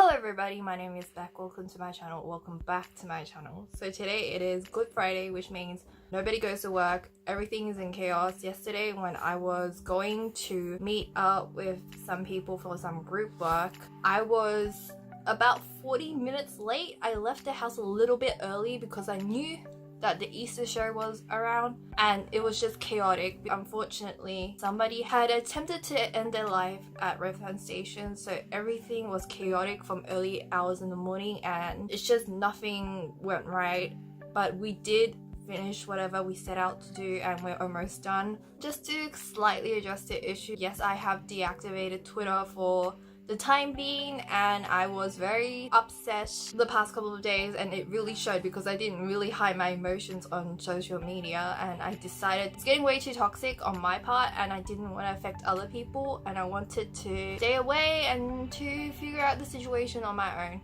Hello everybody, my name is Beck. Welcome to my channel. Welcome back to my channel. So today it is Good Friday, which means nobody goes to work. Everything is in chaos. Yesterday when I was going to meet up with some people for some group work, I was about 40 minutes late. I left the house a little bit early because I knew that the Easter show was around and it was just chaotic. Unfortunately, somebody had attempted to end their life at Redfern Station, so everything was chaotic from early hours in the morning and it's just nothing went right. But we did finish whatever we set out to do and we're almost done. Just to slightly address the issue, yes, I have deactivated Twitter for the time being and I was very upset the past couple of days, and it really showed because I didn't really hide my emotions on social media, and I decided it's getting way too toxic on my part and I didn't want to affect other people and I wanted to stay away and to figure out the situation on my own.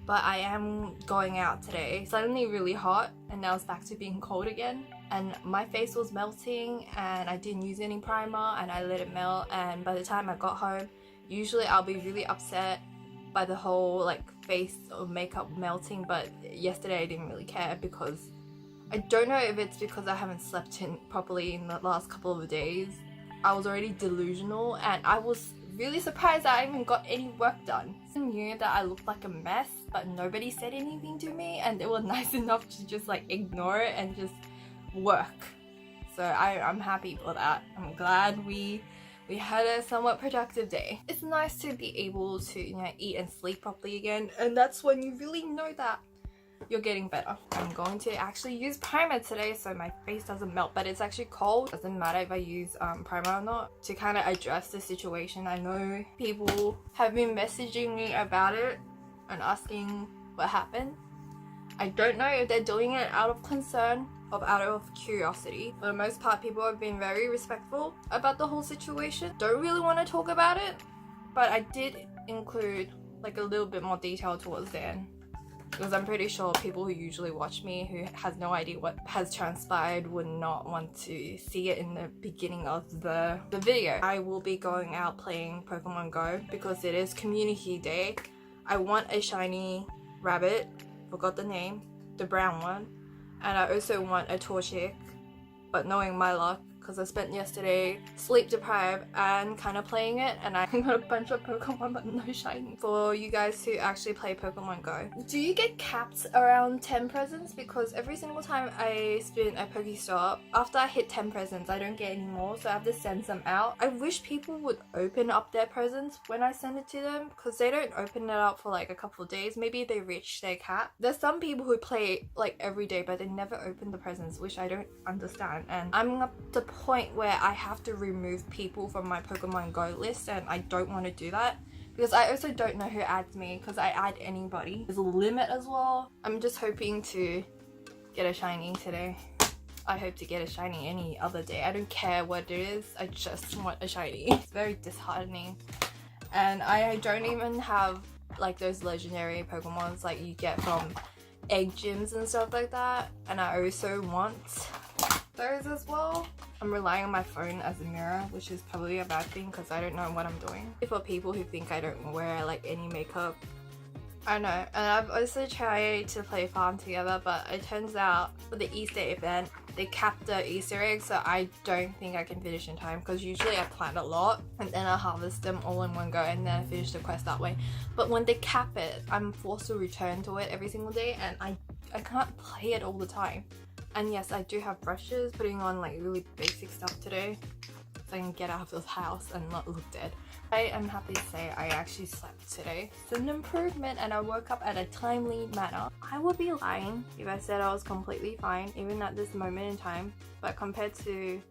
But I am going out today. It's suddenly really hot and now it's back to being cold again, and my face was melting and I didn't use any primer and I let it melt, and by the time I got home, usually I'll be really upset by the whole face or makeup melting, but yesterday I didn't really care because I don't know if it's because I haven't slept in properly in the last couple of days. I was already delusional and I was really surprised that I even got any work done. I knew that I looked like a mess, but nobody said anything to me and they were nice enough to just ignore it and just work. So I'm happy for that. I'm glad we had a somewhat productive day. It's nice to be able to eat and sleep properly again, and that's when you really know that you're getting better. I'm going to actually use primer today so my face doesn't melt, but it's actually cold. Doesn't matter if I use primer or not, to kind of address the situation. I know people have been messaging me about it and asking what happened. I don't know if they're doing it out of concern or out of curiosity. For the most part, people have been very respectful about the whole situation. Don't really want to talk about it, but I did include a little bit more detail towards the end, because I'm pretty sure people who usually watch me who has no idea what has transpired would not want to see it in the beginning of the video. I will be going out playing Pokemon Go because it is community day. I want a shiny rabbit, forgot the name, the brown one, and I also want a Torchic, but knowing my luck, because I spent yesterday sleep deprived and kind of playing it, and I got a bunch of Pokemon but no shiny. For you guys who actually play Pokemon Go, do you get capped around 10 presents? Because every single time I spin a Pokestop, after I hit 10 presents I don't get any more, so I have to send some out. I wish people would open up their presents when I send it to them, because they don't open it up for a couple of days. Maybe they reach their cap. There's some people who play every day but they never open the presents, which I don't understand, and I'm at the point where I have to remove people from my Pokemon Go list, and I don't want to do that because I also don't know who adds me, because I add anybody. There's a limit as well. I'm just hoping to get a shiny today. I hope to get a shiny any other day. I don't care what it is, I just want a shiny. It's very disheartening, and I don't even have those legendary Pokemons you get from egg gyms and stuff like that, and I also want those as well. I'm relying on my phone as a mirror, which is probably a bad thing because I don't know what I'm doing. For people who think I don't wear any makeup, I know. And I've also tried to play Farm Together, but it turns out for the Easter event they capped the Easter eggs, so I don't think I can finish in time, because usually I plan a lot and then I harvest them all in one go and then I finish the quest that way. But when they cap it, I'm forced to return to it every single day, and I can't play it all the time. And yes, I do have brushes, putting on really basic stuff today so I can get out of this house and not look dead. I am happy to say I actually slept today. It's an improvement and I woke up at a timely manner. I would be lying if I said I was completely fine even at this moment in time, but compared to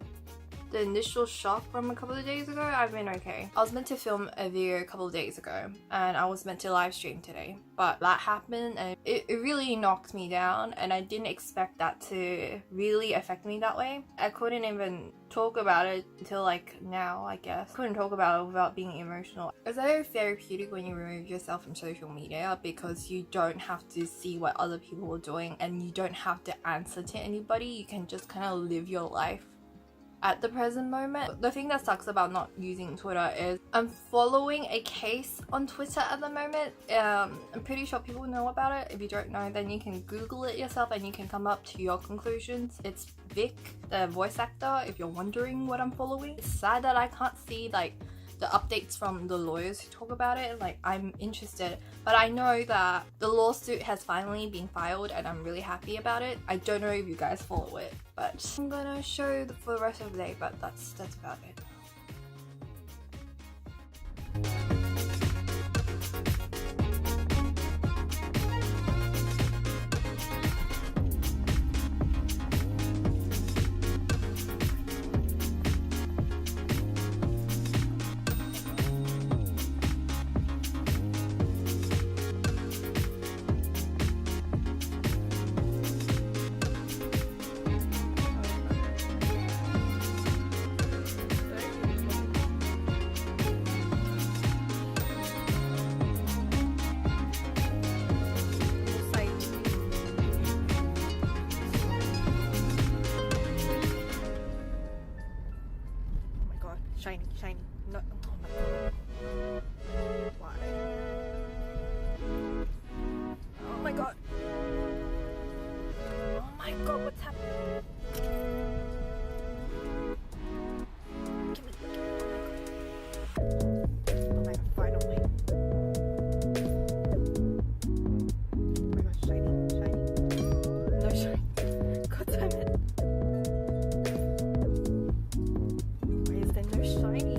the initial shock from a couple of days ago, I've been okay. I was meant to film a video a couple of days ago and I was meant to live stream today, but that happened and it really knocked me down, and I didn't expect that to really affect me that way. I couldn't even talk about it until now, I guess. Couldn't talk about it without being emotional. It's very therapeutic when you remove yourself from social media, because you don't have to see what other people are doing and you don't have to answer to anybody. You can just kind of live your life at the present moment. The thing that sucks about not using Twitter is I'm following a case on Twitter at the moment. I'm pretty sure people know about it. If you don't know, then you can Google it yourself and you can come up to your conclusions. It's Vic, the voice actor, if you're wondering what I'm following. It's sad that I can't see like the updates from the lawyers who talk about it. Like, I'm interested, but I know that the lawsuit has finally been filed and I'm really happy about it. I don't know if you guys follow it, but I'm gonna show for the rest of the day, but that's about it. Shiny. No. Oh my god. Why? Oh my god. Oh my god, what's happening? Give me. Oh my god, finally. Oh my god, shiny. No shiny. God damn it. Shiny.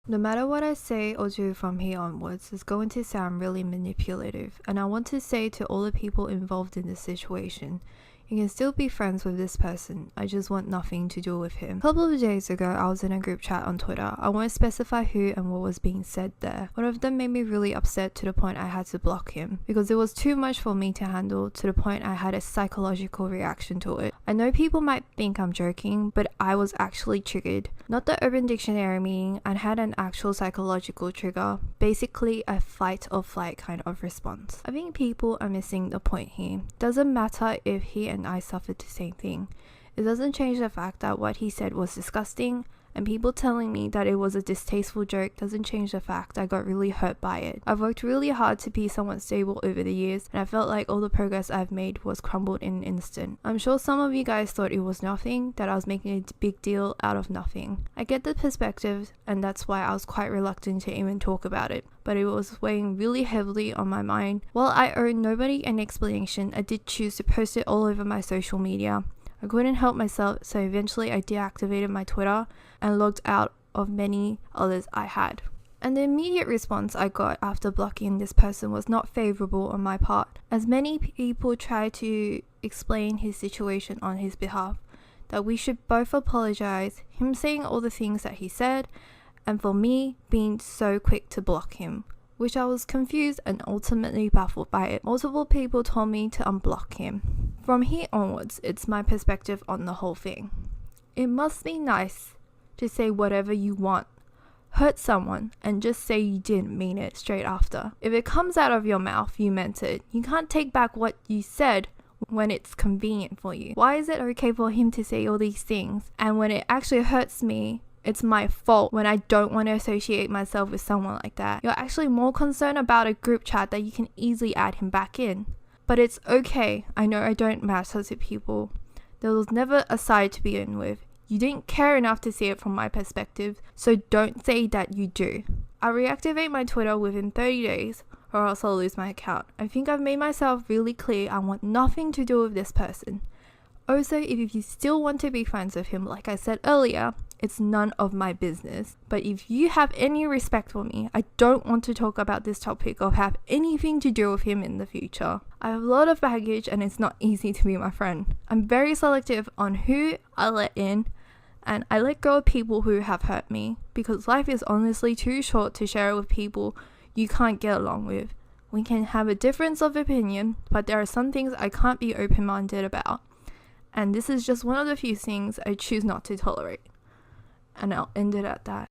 No matter what I say or do from here onwards is going to sound really manipulative, and I want to say to all the people involved in this situation, you can still be friends with this person, I just want nothing to do with him. A couple of days ago, I was in a group chat on Twitter. I won't specify who and what was being said there. One of them made me really upset to the point I had to block him, because it was too much for me to handle, to the point I had a psychological reaction to it. I know people might think I'm joking, but I was actually triggered. Not the Urban Dictionary meaning, and had an actual psychological trigger, basically a fight or flight kind of response. I think people are missing the point here. Doesn't matter if he and I suffered the same thing. It doesn't change the fact that what he said was disgusting, and people telling me that it was a distasteful joke doesn't change the fact I got really hurt by it. I've worked really hard to be somewhat stable over the years, and I felt like all the progress I've made was crumbled in an instant. I'm sure some of you guys thought it was nothing, that I was making a big deal out of nothing. I get the perspective, and that's why I was quite reluctant to even talk about it, but it was weighing really heavily on my mind. While I owe nobody an explanation, I did choose to post it all over my social media. I couldn't help myself, so eventually I deactivated my Twitter and logged out of many others I had. And the immediate response I got after blocking this person was not favorable on my part, as many people tried to explain his situation on his behalf, that we should both apologize, him saying all the things that he said, and for me being so quick to block him, which I was confused and ultimately baffled by it. Multiple people told me to unblock him. From here onwards, it's my perspective on the whole thing. It must be nice to say whatever you want, hurt someone, and just say you didn't mean it straight after. If it comes out of your mouth, you meant it. You can't take back what you said when it's convenient for you. Why is it okay for him to say all these things, and when it actually hurts me, it's my fault when I don't want to associate myself with someone like that? You're actually more concerned about a group chat that you can easily add him back in. But it's okay. I know I don't matter to people. There was never a side to begin with. You didn't care enough to see it from my perspective, so don't say that you do. I'll reactivate my Twitter within 30 days, or else I'll lose my account. I think I've made myself really clear I want nothing to do with this person. Also, if you still want to be friends with him, like I said earlier, it's none of my business. But if you have any respect for me, I don't want to talk about this topic or have anything to do with him in the future. I have a lot of baggage and it's not easy to be my friend. I'm very selective on who I let in, and I let go of people who have hurt me, because life is honestly too short to share it with people you can't get along with. We can have a difference of opinion, but there are some things I can't be open-minded about. And this is just one of the few things I choose not to tolerate. And I'll end it at that.